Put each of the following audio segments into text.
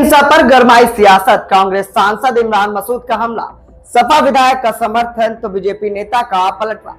हिंसा पर गरमाई सियासत, कांग्रेस सांसद इमरान मसूद का हमला, सपा विधायक का समर्थन तो बीजेपी नेता का पलटवार।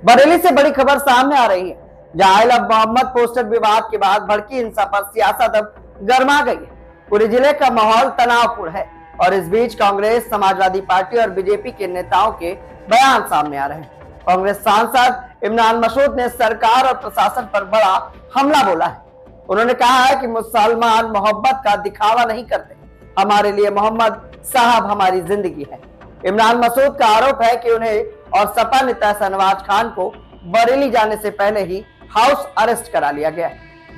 बरेली से बड़ी खबर सामने आ रही है, जहां आई लव मोहम्मद पोस्टर विवाद के बाद भड़की हिंसा पर सियासत अब गर्मा गई है। पूरे जिले का माहौल तनावपूर्ण है और इस बीच कांग्रेस, समाजवादी पार्टी और बीजेपी के नेताओं के बयान सामने आ रहे हैं। कांग्रेस सांसद इमरान मसूद ने सरकार और प्रशासन पर बड़ा हमला बोला है। उन्होंने कहा है कि मुसलमान मोहब्बत का दिखावा नहीं करते, हमारे लिए मोहम्मद साहब हमारी जिंदगी है। इमरान मसूद का आरोप है कि उन्हें और सपा नेता शहनवाज खान को बरेली जाने से पहले ही हाउस अरेस्ट करा लिया गया।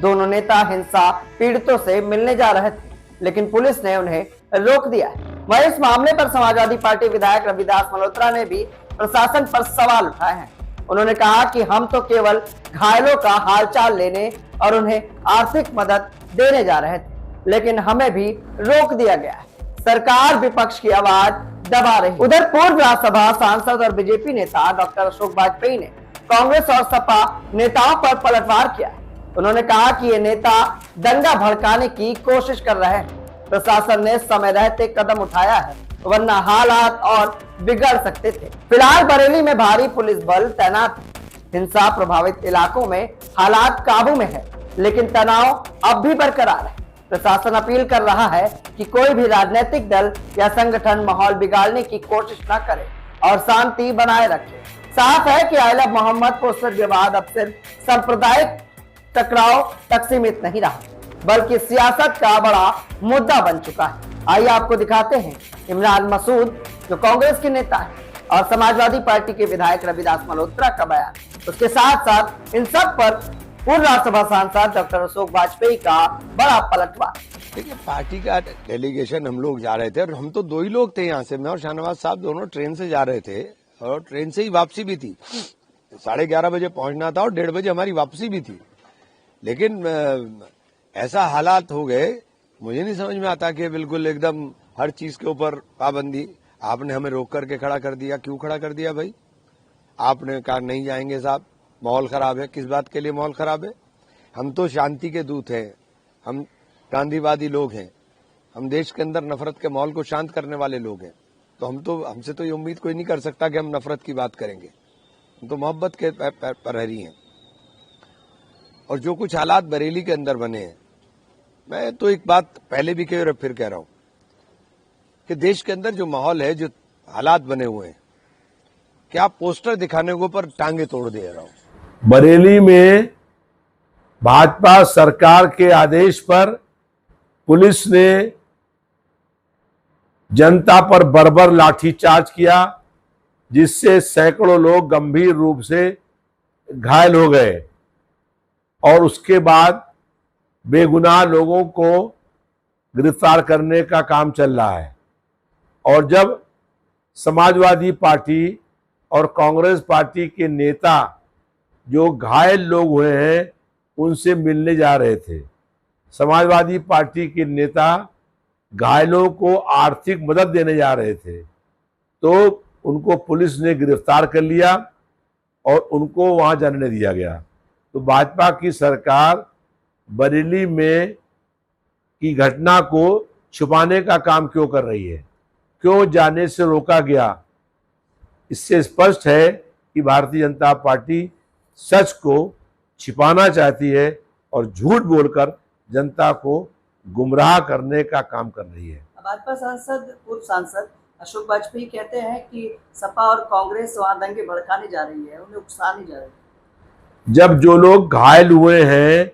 दोनों नेता हिंसा पीड़ितों से मिलने जा रहे थे, लेकिन पुलिस ने उन्हें रोक दिया है। वहीं इस मामले पर समाजवादी पार्टी विधायक रविदास मल्होत्रा ने भी प्रशासन पर सवाल उठाए हैं। उन्होंने कहा कि हम तो केवल घायलों का हालचाल लेने और उन्हें आर्थिक मदद देने जा रहे थे, लेकिन हमें भी रोक दिया गया है। सरकार विपक्ष की आवाज दबा रही। उधर पूर्व राज्यसभा सांसद और बीजेपी नेता डॉक्टर अशोक वाजपेयी ने कांग्रेस और सपा नेताओं पर पलटवार किया है। उन्होंने कहा कि ये नेता दंगा भड़काने की कोशिश कर रहे हैं। प्रशासन ने समय रहते कदम उठाया है, वरना हालात और बिगड़ सकते थे। फिलहाल बरेली में भारी पुलिस बल तैनात है। हिंसा प्रभावित इलाकों में हालात काबू में है, लेकिन तनाव अब भी बरकरार है। प्रशासन अपील कर रहा है कि कोई भी राजनीतिक दल या संगठन माहौल बिगाड़ने की कोशिश न करे और शांति बनाए रखे। साफ है कि आई लव मोहम्मद पोस्टर विवाद अब सिर्फ सांप्रदायिक टकराव तक सीमित नहीं रहा, बल्कि सियासत का बड़ा मुद्दा बन चुका है। आइए आपको दिखाते हैं इमरान मसूद, जो कांग्रेस के नेता है, और समाजवादी पार्टी के विधायक रविदास मल्होत्रा का बयान। उसके साथ साथ इन सब पर पूर्व राज्यसभा सांसद डॉक्टर अशोक वाजपेयी का बड़ा पलटवार। देखिए, पार्टी का डेलीगेशन हम लोग जा रहे थे और हम तो दो ही लोग थे यहाँ से, मैं और शाहनवाज साहब दोनों ट्रेन से जा रहे थे और ट्रेन से ही वापसी भी थी। 11:30 बजे पहुंचना था और 1:30 बजे हमारी वापसी भी थी। लेकिन ऐसा हालात हो गए, मुझे नहीं समझ में आता कि बिल्कुल एकदम हर चीज के ऊपर पाबंदी। आपने हमें रोक करके खड़ा कर दिया। क्यों खड़ा कर दिया भाई? आपने कहा नहीं जाएंगे साहब, माहौल खराब है। किस बात के लिए माहौल खराब है? हम तो शांति के दूत हैं, हम गांधीवादी लोग हैं, हम देश के अंदर नफरत के माहौल को शांत करने वाले लोग हैं। तो हमसे तो ये उम्मीद कोई नहीं कर सकता कि हम नफरत की बात करेंगे। हम तो मोहब्बत के प्रहरी हैं। और जो कुछ हालात बरेली के अंदर बने हैं, मैं तो एक बात पहले भी कही और फिर कह रहा हूं कि देश के अंदर जो माहौल है, जो हालात बने हुए हैं, क्या पोस्टर दिखाने के ऊपर टांगे तोड़ दे रहा हूं। बरेली में भाजपा सरकार के आदेश पर पुलिस ने जनता पर बर्बर लाठीचार्ज किया, जिससे सैकड़ों लोग गंभीर रूप से घायल हो गए और उसके बाद बेगुनाह लोगों को गिरफ्तार करने का काम चल रहा है। और जब समाजवादी पार्टी और कांग्रेस पार्टी के नेता जो घायल लोग हुए हैं उनसे मिलने जा रहे थे, समाजवादी पार्टी के नेता घायलों को आर्थिक मदद देने जा रहे थे, तो उनको पुलिस ने गिरफ्तार कर लिया और उनको वहां जाने नहीं दिया गया। तो भाजपा की सरकार बरेली में की घटना को छुपाने का काम क्यों कर रही है? क्यों जाने से रोका गया? इससे स्पष्ट है कि भारतीय जनता पार्टी सच को छिपाना चाहती है और झूठ बोलकर जनता को गुमराह करने का काम कर रही है। भाजपा सांसद, पूर्व सांसद अशोक वाजपेयी कहते हैं कि सपा और कांग्रेस वहां दंगे भड़काने जा रही है, उन्हें उकसाने जा रही है। जब जो लोग घायल हुए हैं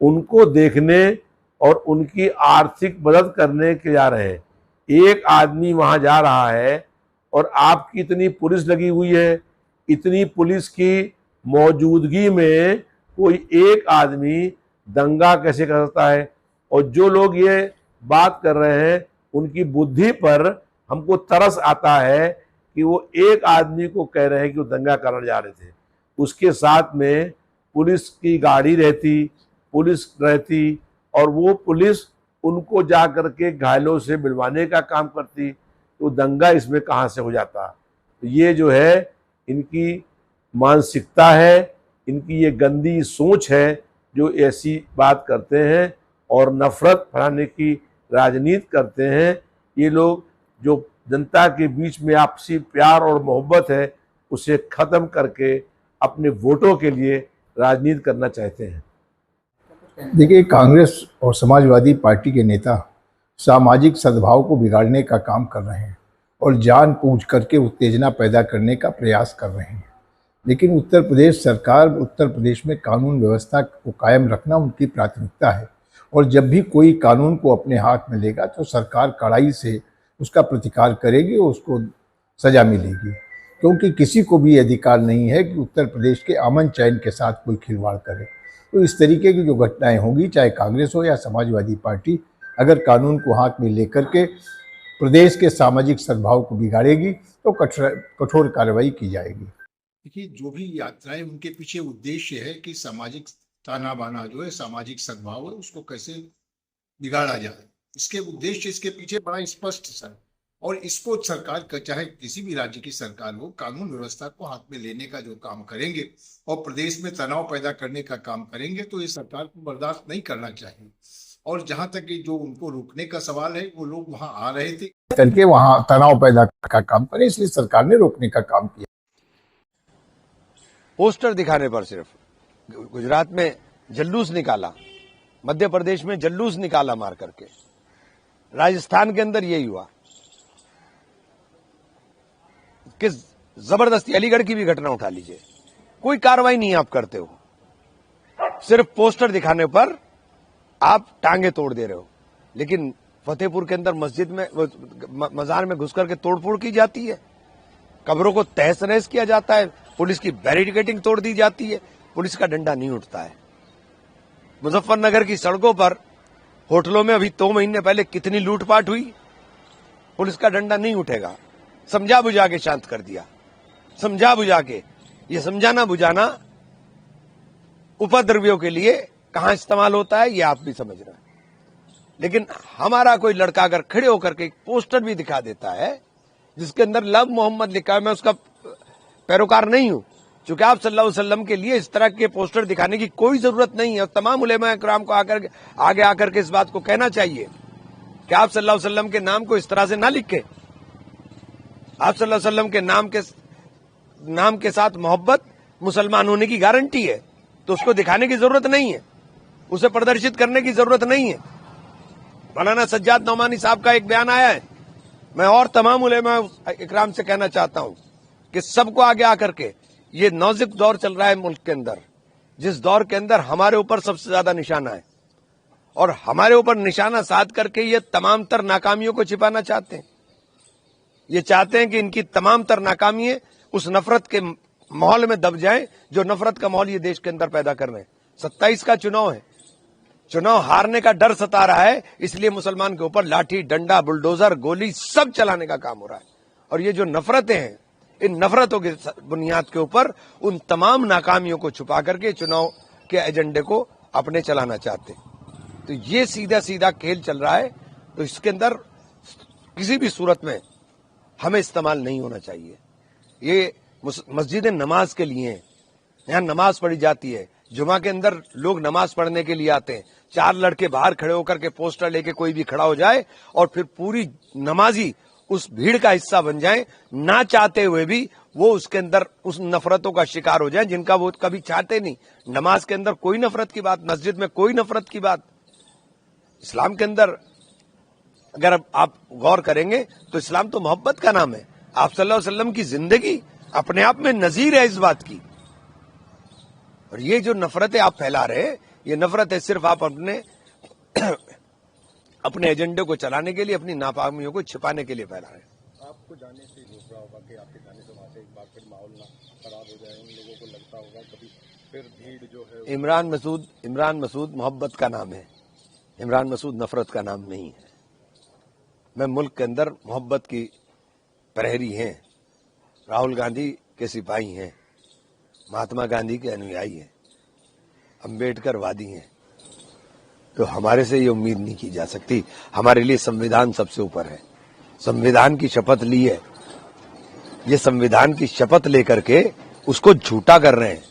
उनको देखने और उनकी आर्थिक मदद करने के जा रहे हैं, एक आदमी वहां जा रहा है और आपकी इतनी पुलिस लगी हुई है, इतनी पुलिस की मौजूदगी में कोई एक आदमी दंगा कैसे कर सकता है? और जो लोग ये बात कर रहे हैं उनकी बुद्धि पर हमको तरस आता है कि वो एक आदमी को कह रहे हैं कि वो दंगा करने जा रहे थे। उसके साथ में पुलिस की गाड़ी रहती, पुलिस रहती और वो पुलिस उनको जा करके घायलों से मिलवाने का काम करती, तो दंगा इसमें कहाँ से हो जाता? तो ये जो है इनकी मानसिकता है, इनकी ये गंदी सोच है जो ऐसी बात करते हैं और नफरत फैलाने की राजनीति करते हैं, ये लोग जो जनता के बीच में आपसी प्यार और मोहब्बत है उसे खत्म करके अपने वोटों के लिए राजनीति करना चाहते हैं। देखिए, कांग्रेस और समाजवादी पार्टी के नेता सामाजिक सद्भाव को बिगाड़ने का काम कर रहे हैं और जानबूझ करके उत्तेजना पैदा करने का प्रयास कर रहे हैं। लेकिन उत्तर प्रदेश सरकार, उत्तर प्रदेश में कानून व्यवस्था को कायम रखना उनकी प्राथमिकता है और जब भी कोई कानून को अपने हाथ में लेगा तो सरकार कड़ाई से उसका प्रतिकार करेगी और उसको सजा मिलेगी, क्योंकि किसी को भी अधिकार नहीं है कि उत्तर प्रदेश के अमन चैन के साथ कोई खिलवाड़ करे। तो इस तरीके की जो घटनाएं होंगी, चाहे कांग्रेस हो या समाजवादी पार्टी, अगर कानून को हाथ में लेकर के प्रदेश के सामाजिक सद्भाव को बिगाड़ेगी तो कठोर कार्रवाई की जाएगी। देखिए, जो भी यात्राएं, उनके पीछे उद्देश्य है कि सामाजिक ताना बाना जो है, सामाजिक सद्भाव है, उसको कैसे बिगाड़ा जाए। इसके उद्देश्य इसके पीछे बड़ा स्पष्ट है और इसको सरकार का, चाहे किसी भी राज्य की सरकार हो, कानून व्यवस्था को हाथ में लेने का जो काम करेंगे और प्रदेश में तनाव पैदा करने का काम करेंगे तो ये सरकार को बर्दाश्त नहीं करना चाहिए। और जहां तक कि जो उनको रोकने का सवाल है, वो लोग वहां आ रहे थे करके वहां तनाव पैदा का काम करे, इसलिए सरकार ने रोकने का काम किया। पोस्टर दिखाने पर सिर्फ गुजरात में जल्लूस निकाला, मध्य प्रदेश में जल्लूस निकाला मार करके, राजस्थान के अंदर यही हुआ कि जबरदस्ती, अलीगढ़ की भी घटना उठा लीजिए, कोई कार्रवाई नहीं आप करते हो, सिर्फ पोस्टर दिखाने पर आप टांगे तोड़ दे रहे हो। लेकिन फतेहपुर के अंदर मस्जिद में, मजार में घुस करके तोड़फोड़ की जाती है, कब्रों को तहस नहस किया जाता है, पुलिस की बैरिकेडिंग तोड़ दी जाती है, पुलिस का डंडा नहीं उठता है। मुजफ्फरनगर की सड़कों पर, होटलों में अभी 2 महीने पहले कितनी लूटपाट हुई, पुलिस का डंडा नहीं उठेगा। समझा बुझा के शांत कर दिया, समझा बुझा के। ये समझाना बुझाना उपद्रवियों के लिए कहां इस्तेमाल होता है ये आप भी समझ रहे हैं। लेकिन हमारा कोई लड़का अगर खड़े होकर के एक पोस्टर भी दिखा देता है जिसके अंदर लव मोहम्मद लिखा है, मैं उसका पैरोकार नहीं हूं, क्योंकि आप सल्लल्लाहु अलैहि वसल्लम के लिए इस तरह के पोस्टर दिखाने की कोई जरूरत नहीं है। और तमाम उलेमा इकराम को आगे आकर के इस बात को कहना चाहिए कि आप सल्लल्लाहु अलैहि वसल्लम के नाम को इस तरह से ना लिखे। आप सल्लल्लाहु अलैहि वसल्लम के नाम के साथ मोहब्बत मुसलमान होने की गारंटी है, तो उसको दिखाने की जरूरत नहीं है, उसे प्रदर्शित करने की जरूरत नहीं है। मौलाना सज्जाद नौमानी साहब का एक बयान आया है, मैं और तमाम उलेमा इकराम से कहना चाहता हूं कि सबको आगे आकर के, ये नाजुक दौर चल रहा है मुल्क के अंदर, जिस दौर के अंदर हमारे ऊपर सबसे ज्यादा निशाना है और हमारे ऊपर निशाना साध करके ये तमाम तर नाकामियों को छिपाना चाहते हैं। ये चाहते हैं कि इनकी तमाम तर नाकामियां उस नफरत के माहौल में दब जाएं जो नफरत का माहौल ये देश के अंदर पैदा कर रहे हैं। 27 का चुनाव है, चुनाव हारने का डर सता रहा है, इसलिए मुसलमान के ऊपर लाठी डंडा बुलडोजर गोली सब चलाने का काम हो रहा है। और ये जो नफरतें हैं, इन नफरतों की बुनियाद के ऊपर उन तमाम नाकामियों को छुपा करके चुनाव के एजेंडे को अपने चलाना चाहते हैं। तो ये सीधा सीधा खेल चल रहा है, तो इसके अंदर किसी भी सूरत में हमें इस्तेमाल नहीं होना चाहिए। ये मस्जिदें नमाज के लिए हैं, यहाँ नमाज पढ़ी जाती है, जुमा के अंदर लोग नमाज पढ़ने के लिए आते हैं। 4 लड़के बाहर खड़े होकर के पोस्टर लेके कोई भी खड़ा हो जाए और फिर पूरी नमाजी उस भीड़ का हिस्सा बन जाए, ना चाहते हुए भी वो उसके अंदर उस नफरतों का शिकार हो जाए जिनका वो कभी चाहते नहीं। नमाज के अंदर कोई नफरत की बात, मस्जिद में कोई नफरत की बात। इस्लाम के अंदर अगर आप गौर करेंगे तो इस्लाम तो मोहब्बत का नाम है। आप सल्लल्लाहु अलैहि वसल्लम की जिंदगी अपने आप में नजीर है इस बात की। और ये जो नफरतें आप फैला रहे हैं, ये नफरत है सिर्फ आप अपने एजेंडे को चलाने के लिए, अपनी नाकामियों को छिपाने के लिए फैला रहे हैं। आपको जाने से रोक रहा होगा कि आपके जाने से वहां से एक बार फिर माहौल ना खराब हो जाए, उन लोगों को लगता होगा कभी फिर भीड़ जो है। इमरान मसूद मोहब्बत का नाम है, इमरान मसूद नफरत का नाम नहीं है। मैं मुल्क के अंदर मोहब्बत की प्रहरी हैं, राहुल गांधी के सिपाही हैं, महात्मा गांधी के अनुयायी हैं, अंबेडकर वादी हैं। तो हमारे से ये उम्मीद नहीं की जा सकती। हमारे लिए संविधान सबसे ऊपर है, संविधान की शपथ ली है। ये संविधान की शपथ लेकर के उसको झूठा कर रहे हैं।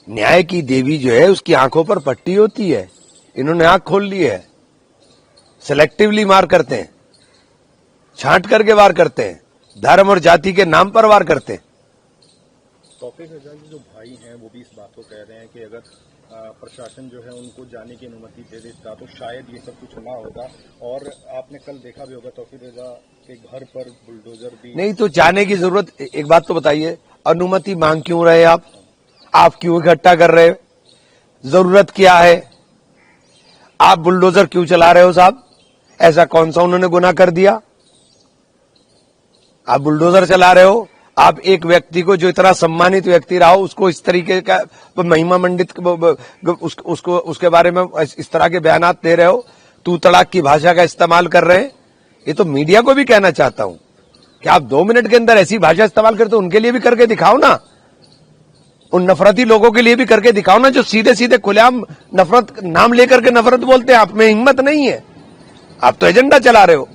न्याय की देवी जो है उसकी आंखों पर पट्टी होती है, इन्होंने आंख खोल ली है। सिलेक्टिवली वार करते हैं, छांट करके वार करते हैं, धर्म और जाति के नाम पर वार करते हैं। तौफीक रजा के जो भाई हैं वो भी इस बात को कह रहे हैं कि अगर प्रशासन जो है उनको जाने की अनुमति दे देता तो शायद ये सब कुछ ना होगा। और आपने कल देखा भी होगा तौफीक रजा के घर पर बुलडोजर भी नहीं तो जाने की जरूरत, एक बात तो बताइए, अनुमति मांग क्यों रहे आप क्यों इकट्ठा कर रहे हो, जरूरत क्या है, आप बुलडोजर क्यों चला रहे हो साहब? ऐसा कौन सा उन्होंने गुनाह कर दिया? आप बुलडोजर चला रहे हो, आप एक व्यक्ति को, जो इतना सम्मानित व्यक्ति रहा हो, उसको इस तरीके का महिमा मंडित उसको उसके बारे में इस तरह के बयानात दे रहे हो, तू तड़ाक की भाषा का इस्तेमाल कर रहे हैं। ये तो मीडिया को भी कहना चाहता हूं कि आप 2 मिनट के अंदर ऐसी भाषा इस्तेमाल करते हो, उनके लिए भी करके दिखाओ ना, उन नफरती लोगों के लिए भी करके दिखाओ ना, जो सीधे सीधे खुलेआम नफरत नाम लेकर के नफरत बोलते हैं। आप में हिम्मत नहीं है, आप तो एजेंडा चला रहे हो।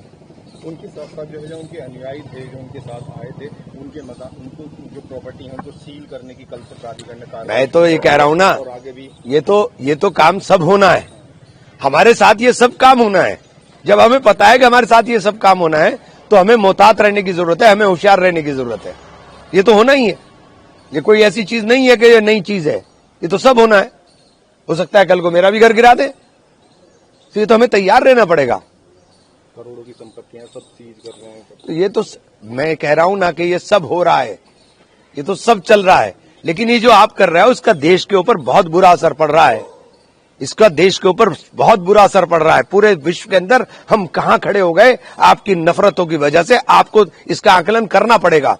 उनके साथ साथ जो है जो उनके अनुयायी थे, जो उनके साथ आए थे, उनको जो प्रॉपर्टी है उनको सील करने की कल से प्राधिकरण ने कार्रवाई। मैं तो ये कह रहा हूं ना, और आगे भी ये तो काम सब होना है, हमारे साथ ये सब काम होना है। जब हमें पता है कि हमारे साथ ये सब काम होना है तो हमें मोहतात रहने की जरूरत है, हमें होशियार रहने की जरूरत है। ये तो होना ही है, ये कोई ऐसी चीज नहीं है कि ये नई चीज है, ये तो सब होना है। हो सकता है कल को मेरा भी घर गिरा दे, तो ये तो हमें तैयार रहना पड़ेगा। करोड़ों की संपत्तियां सब सीज कर रहे हैं। तो ये तो मैं कह रहा हूं ना कि ये सब हो रहा है, ये तो सब चल रहा है, लेकिन ये जो आप कर रहे हो उसका देश के ऊपर बहुत बुरा असर पड़ रहा है। इसका देश के ऊपर बहुत बुरा असर पड़ रहा है। पूरे विश्व के अंदर हम कहां खड़े हो गए आपकी नफरतों की वजह से। आपको इसका आकलन करना पड़ेगा,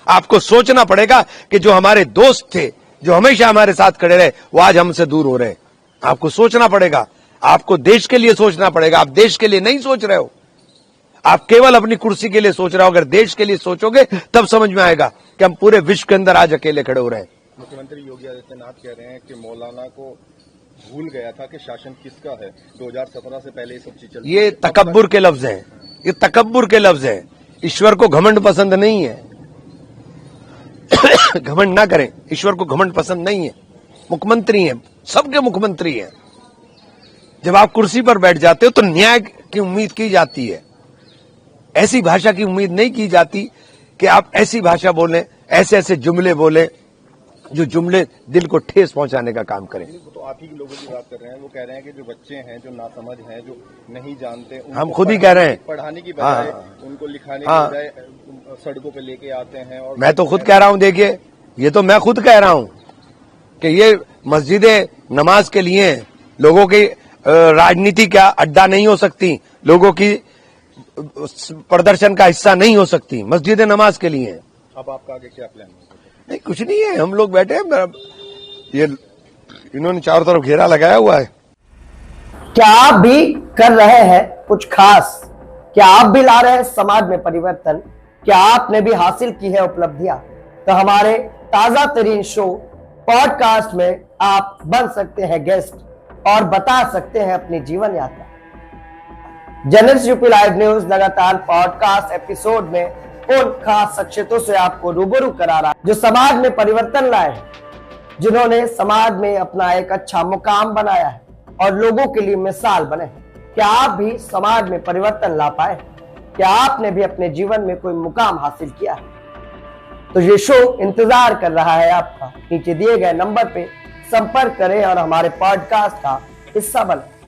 आपको सोचना पड़ेगा कि जो हमारे दोस्त थे, जो हमेशा हमारे साथ खड़े रहे, वो आज हमसे दूर हो रहे हैं। आपको सोचना पड़ेगा, आपको देश के लिए सोचना पड़ेगा। आप देश के लिए नहीं सोच रहे हो, आप केवल अपनी कुर्सी के लिए सोच रहे हो। अगर देश के लिए सोचोगे तब समझ में आएगा कि हम पूरे विश्व के अंदर आज अकेले खड़े हो रहे हैं। मुख्यमंत्री योगी आदित्यनाथ कह रहे हैं कि मौलाना को भूल गया था कि शासन किसका है। 2017 से पहले ये सब चीज चलती। ये तकब्बुर के लफ्ज हैं, ये तकब्बुर के लफ्ज हैं। ईश्वर को घमंड पसंद नहीं है। घमंड ना करें, ईश्वर को घमंड पसंद नहीं है। मुख्यमंत्री हैं, सबके मुख्यमंत्री हैं। जब आप कुर्सी पर बैठ जाते हो तो न्याय की उम्मीद की जाती है, ऐसी भाषा की उम्मीद नहीं की जाती कि आप ऐसी भाषा बोलें, ऐसे ऐसे जुमले बोलें जो जुमले दिल को ठेस पहुंचाने का काम करें। तो आप ही लोगों की बात कर रहे हैं, वो कह रहे हैं कि जो बच्चे हैं, जो नासमझ हैं, जो नहीं जानते, हम खुद ही कह रहे हैं, पढ़ाने की बजाय उनको लिखाने की बजाय सड़कों पे लेके आते हैं। और मैं तो खुद कह रहा हूं, देखिए ये तो मैं खुद कह रहा हूं कि ये मस्जिदें नमाज के लिए हैं, लोगों की राजनीति का अड्डा नहीं हो सकती, लोगों की प्रदर्शन का हिस्सा नहीं हो सकती। मस्जिदें नमाज के लिए हैं। अब आपका आगे क्या प्लान है? नहीं, कुछ नहीं है, हम लोग बैठे हैं। ये इन्होंने चारों तरफ घेरा लगाया हुआ है। क्या आप भी कर रहे हैं कुछ खास? क्या आप भी ला रहे हैं समाज में परिवर्तन? क्या आपने भी हासिल की है उपलब्धियां? तो हमारे ताजा तरीन शो पॉडकास्ट में आप बन सकते हैं गेस्ट और बता सकते हैं अपनी जीवन यात्रा। जर्नलिस्ट यूपी लाइव न्यूज लगातार पॉडकास्ट एपिसोड में उन खास शख्सियतों से आपको रूबरू करा रहा है जो समाज में परिवर्तन लाए हैं, जिन्होंने समाज में अपना एक अच्छा मुकाम बनाया है और लोगों के लिए मिसाल बने। क्या आप भी समाज में परिवर्तन ला पाए? क्या आपने भी अपने जीवन में कोई मुकाम हासिल किया है? तो ये शो इंतजार कर रहा है आपका। नीचे दिए गए नंबर पे संपर्क करें और हमारे पॉडकास्ट का हिस्सा बने।